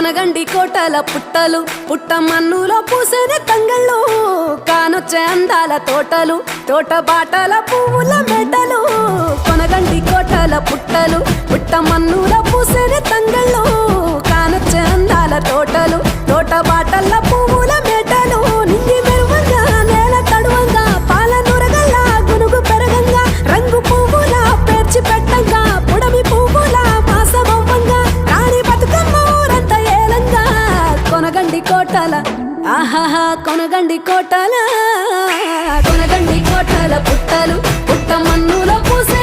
కొనగండి కోటల పుట్టలు పుట్ట మన్నులో పూసేనే తంగళ్ళు కానొచ్చే అందాల తోటలు తోట బాటల పువ్వుల మెటలు కొనగండి కోటల పుట్టలు పుట్ట మన్నులో పూసేనే తంగళ్ళు కానొచ్చే అందాల తోటలు తోట బాటల పువ్వుల మెటలు నింగి మెరువంగా నేల తడువంగా పాల నురగల్లా గునుగు పెరగంగా రంగు పువ్వుల పేర్చి పెట్టంగా పుడమి పువ్వుల మాసమవ్వంగా రాణి బతుకమ్మ ఊరంతా ఏలంగా కొనగండి కోటల ఆహాహా కొనగండి కోటల కొనగండి కోటల పుట్టలు పుట్ట మన్నులో పూసే